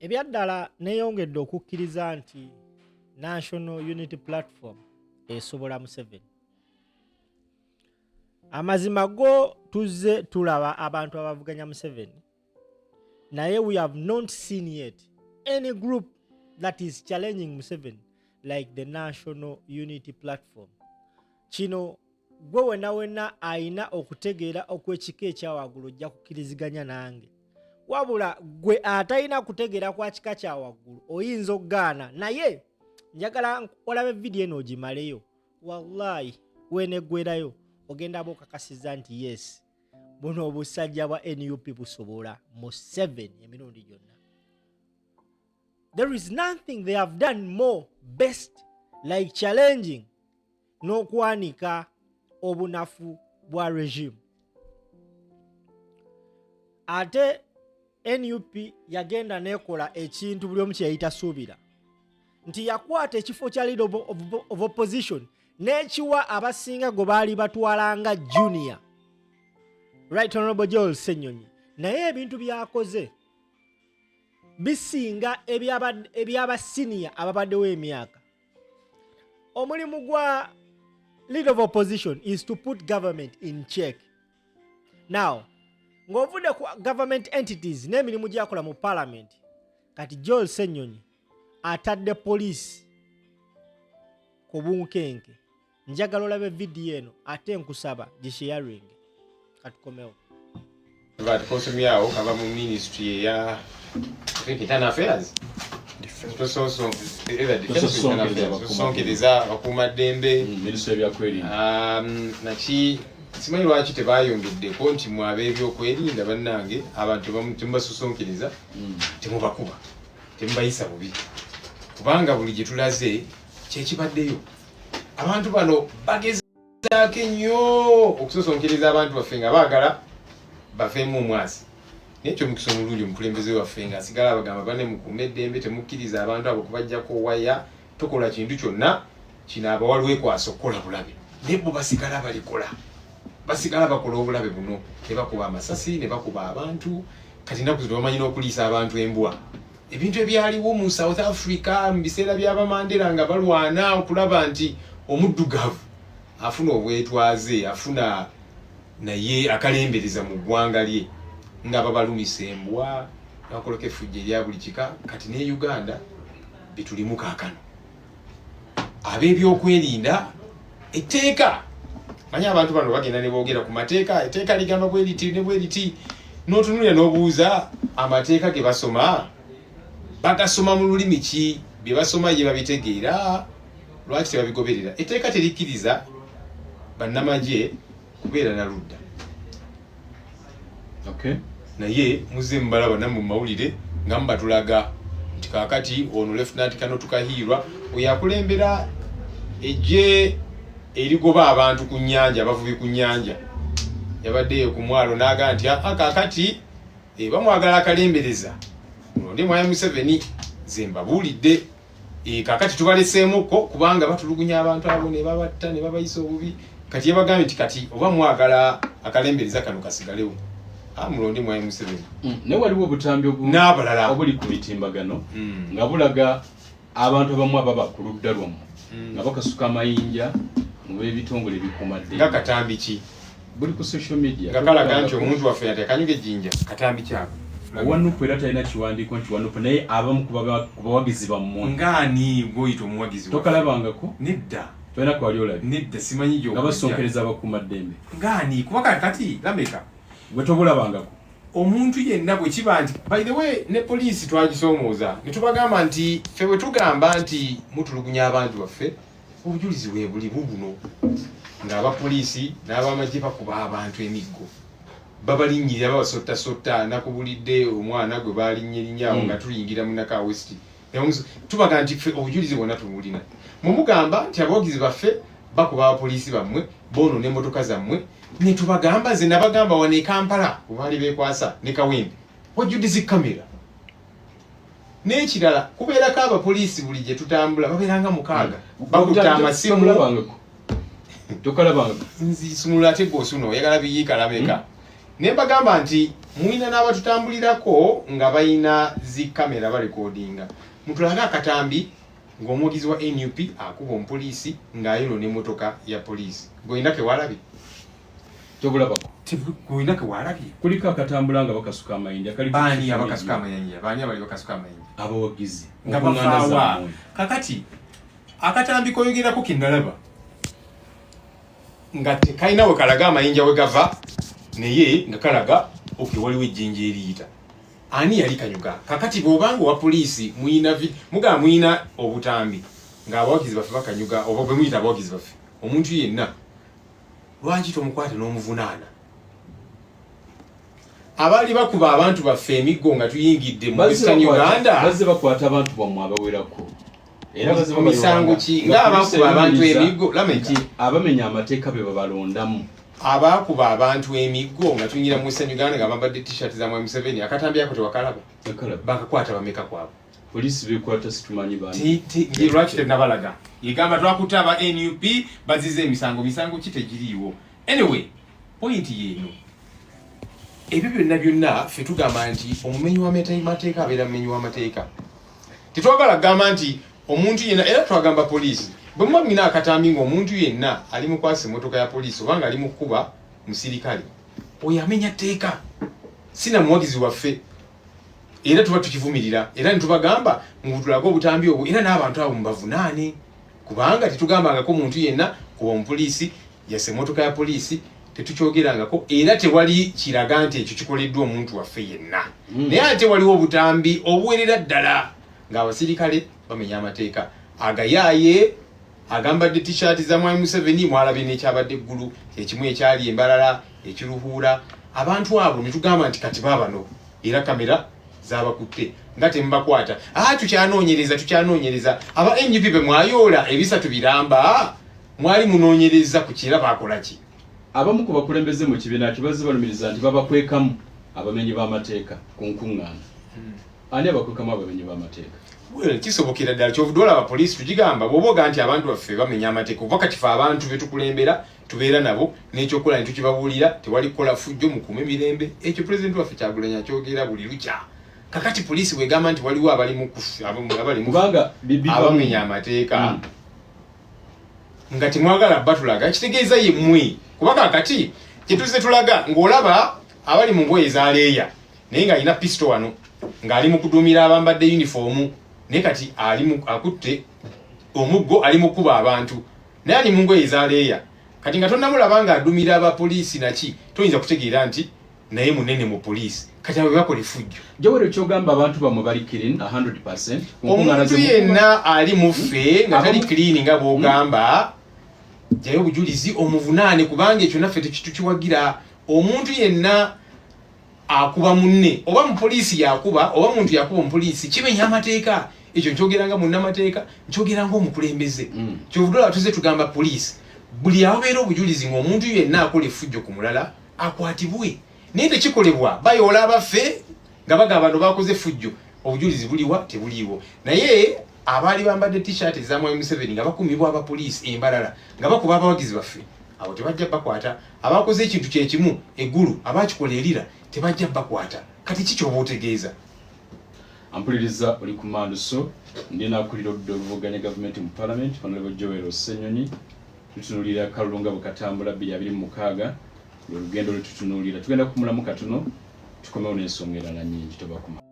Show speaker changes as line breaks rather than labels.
Ebyaddala neeyongedde okukkiriza nti National Unity Platform esobola Museveni. Amazima go tuzze tulaba abantu abavuganya Museveni, naye we have not seen yet any group that is challenging Museveni like the National Unity Platform. Kino gwe wenna ayina okutegeera okw'ekika ekyawaggulu ojja kukkiriziganya nange. Wabula gwe atalina kutegeera kwa kika kya waggulu oyinza okugaana, naye njagala olabe vidiyo eno ogimaleyo. Wallahi weneggwerayo ogenda bokakasiza nti yes, buno obusajja bwa NUP busobola Museveni emirundi gyonna. There is nothing they have done more best like challenging n'okwanika obunafu bwa regime. Ate NUP yagenda nekola ekintu buli omu kye yayita suubira nti yakwata ekifo kya leader of opposition n'ekiwa abasinga gwe baali batwalanga junior, Right Honorable Joel Ssenyonyi. Naye ebintu byakoze bisinga ebyaba senior ababaddewo emyaka. Omulimu gwa leader of opposition is to put government in check. Now, ng'ovudde ku government entities n'emirimu gyakola mu parliament, kati Joel Ssenyonyi atadde police ku bunkenke. Njagala olabe vidiyo eno ate nkusaba gisharing. Katukomewo.
Batukosomyawo kava mu ministry ya internal affairs. Sonkereza bakuumaddembe
ministry ebyakwerinda.
Naki simanyi lwaki tebayongeddeko nti mu ab'ebyokwerinda bannange abantu temubasusonkereza temubakuba temubayisa bubi, kubanga buli gye tulaze kyekibaddeyo. Abantu bano bagezaako ennyo okusosonkereza abantu baffe nga baagala bafeemu omwasi. Nekyo mukisa omulungi omukulembeze waffe nga asigala abagamba bane mukuume eddembe, temukkiriza abantu abo kubajjako waya, tokola kintu kyonna kino abawaliwo ekwasa okukola bulabe. Naye bo basigala balikola, basigala bakola obulabe buno, ne bakuba amasasi, ne bakuba abantu. Kati nnaku zino bamanyi n'okuliisa abantu embwa. Ebintu ebyaliwo mu South Africa mu biseera by'aba Mandela nga balwana okulaba nti omuddugavu afuna obwetwaze, afuna naye akalembereza mu ggwanga lye, nga babalumisa embwa bakolako effujjo erya buli kika. Kati ne Uganda bitulimu kaakano. Ab'ebyokwerinda etteeka, manyi abantu bano bagenda ne boogera ku mateeka, etteeka ligamba bwe liti ne bwe liti, n'otunulira n'obuuza amateeka ge basoma bagasoma mu lulimi ki, bye basoma ye babitegeera, lwaki tebabigoberera? Etteeka terikkiriza bannamagye kubeera na ludda.
Okay.
Naye muzze mubalaba nammwe mu mawulire nga mubatulaga nti kaakati ono Lieutenant Colonel Tukahirwa oyo akulembera ejje erigoba abantu ku nnyanja, abavubi ku nnyanja, yabaddeyo ku mwalo n'aga nti kaakati bamwagala akalembereza mulonde Mwai Museveni, ze mbabuulidde kaakati tubaleseemukko kubanga batulugunya abantu abo ne babatta ne babayisa obubi. Kati yabagambye nti kati oba mwagala akalembereza kano kasigalewo, mulonde Mwai Museveni.
Ne waliwo obutambi
n'abalala
obuli ku mitimbagano nga bulaga abantu abamu ababa ku ludda lwammwe nga bakasuka amayinja mu b'ebitongole ebikuumadde.
nga katambi ki
buli ku social media
nga kalaga nti omuntu waffe yatekanyuga ejjinja katambi kyako.
Wanupu era talina kiwandiiko nti Wanupu, naye abamu ku bawagizi bammwe
ngaani bw'oyita omuwagizi
tokalabangako?
Nedda.
Tolina kwali olabye?
Nedda, simanyi
nga basonkereza abakuumaddembe.
ngaani kuba kati lameka
gwe tobulabangako
omuntu yenna bwe kiba nti by the way ne poliisi twagisoomooza ne tubagamba nti ffe bwe tugamba nti mutulugunya abantu baffe obujulizi bwe buli bubuno, ng'abapoliisi n'abamagye bakuba abantu emiggo, babalinnyirira babasottasotta. Nakubulidde omwana gwe baalinnyelinnyaawo nga tuyingira mu Naka West. Tubaga nti ffe obujulizi bwonna tubulina. Mumugamba nti abawagizi baffe bakuba abapoliisi bammwe, bono n'emmotoka zammwe. Ne tubagamba, nze nabagamba wano e Kampala baali beekwasa ne Kawempe wajjudizi kamera. N'ekirala kubeerako abapoliisi buli gye tutambula babeeranga 6 bakuta amasimu.
tokalabangako
Nzisumula ate gwosuno oyagala biyiika labeka. Ne mbagamba nti mwina n'abatutambulirako nga balina zikamera barekodinga mutulaga akatambi ng'omugizi wa NUP akuba omupoliisi ng'ayino n'emmotoka ya poliisi gw'oyinake walabye
tobulabako
gw'oyinake walabye
kuliko akatambula nga bakasuka amayinja
baani abakasuka amayinja baani abali bakasuka amayinja
abawagizi
nga bafaawa kakati akatambi koyogerako kenalaba nga tekalina we kalaga amayinja we gava naye nga kalaga waliwo ejjinja eriyita ani yali kanyuga kakati bw'obanga owa poliisi mugamba mwina obutambi ng'abawagizi baffe bakanyuga oba bwe muyita abawagizi baffe omuntu yenna lwaki tomukwata n'omuvunaana abaali bakuba abantu baffe emiggo nga tuyingidde mu Western Uganda
bazze bakwata abantu bammwe abawerako era bazze
misango ki ng'abakuba abantu emiggo lamenti
abamenya amateeka be babalondamu
abakuba abantu emiggo nga tuyingira mu Western Uganda nga bambadde t-shirt za Mwami Museveni akatambi ako tewakalaba bakakwata bameka kwabo
poliisi bekwata situmanyi bani
lwaki tenabalaga igamba twakuta aba NUP bazize emisango ki tegiriiwo anyway point yeno ebyo byonna ffe tugamba nti omumenyi w'amateeka abeera mumenyi w'amateeka tetwagala kugamba nti omuntu yenna era twagamba poliisi bwe muba mwina akatambi ng'omuntu yenna ali mu kwasa emmotoka ya poliisi oba nga ali mu kkuba musirikale oyo amenya tteeka sina muwagizi waffe era tuba tukivumirira era netubagamba ngutulaga obutambi obwo era n'abantu abo mubavunaane kubanga tetugambangako omuntu yenna kuba omupoliisi yasa emmotoka ya poliisi tetukyogerangako era tewali kiraga nti ekyo kikoleddwa omuntu waffe yenna naye ate waliwo obutambi obuwerera ddala ng'abasirikale bamenya amateeka agayaaye agambadde t-shirt za Mwami Museveni mwalabye n'ekyabadde eggulu ekimu ekyali embalala ekiruhuura abantu abo netugamba nti kati baabano era kamera zabakutte nga temubakwata tukyanoonyereza aba NUP be mwayoola ebisatu biramba mwali munoonyereza ku kira bakola ki
abamu ku bakulembeze mu kibiina kibazze balumiriza nti babakwekamu abamenyi b'amateeka ku nkuŋŋaana ani abakwekamu abamenyi b'amateeka
kisobokera ddala kyovuddala abapoliisi tugigamba bw'oboga nti abantu baffe bamenya amateeka oba kati fe abantu betukulembera tubeera nabo n'ekyokukola ne tukibabuulira tewali kukola fujjo mukuuma emirembe ekyo pulezidenti waffe Kyagulanyi akyogera buli lukya kakati poliisi bwegamba nti waliwo
kubanga
abamenya amateeka nga temwagala batulaga kitegeeza ye mmwe kuba kakati kyetuzze tulaga ng'olaba abali mu ngoye ezaleeya naye ng'alina pisito wano ng'ali mu kuduumira abambadde yunifoomu naye kati akutte omuggo ali mu kuba abantu naye ali mu ngoye ezaleeya kati nga tonnamulaba ng'adumira abapoliisi naki toyinza kutegeera nti naye munene mu poliisi kati abo bakola effujjo
jawero kyogamba abantu bamwe bali clean 100%
omuntu yenna ali mu ffe nga tali clean nga bw'ogamba jayo obujulizi omuvunaane kubanga ekyo naffe tekitukiwagira omuntu yenna akuba munne oba mu poliisi yakuba oba muntu yakuba omupoliisi kimenya amateeka ekyo nkyogeranga munnamateeka nkyogeranga omukulembeze kyovuddala tuze tugamba poliisi buli ababeera obujulizi ng'omuntu yenna akola effujjo ku mulala akwatibwe naye tekikolebwa bayoola abaffe nga bagamba bano bakoze effujjo obujulizi buliwa tebuliiwo naye abaali bambadde t-shirt za Mwami Museveni nga bakumibwa abapoliisi embalala nga bakuba abawagizi baffe abo tebajja bakwata abakoze ekintu kyekimu eggulu abakikola erira tebajja bakwata kati kikyoba otegeeza
ampuliriza oli kumando so ndi nakulira oluvuganya gavumenti mu parliament honorable Joel Ssenyonyi tutunulira akalulu nga bukatambula 2026 olugendo lwetutunuulira tugenda kumulamu katono tukomewo n'ensonga endala nnyingi tobakuma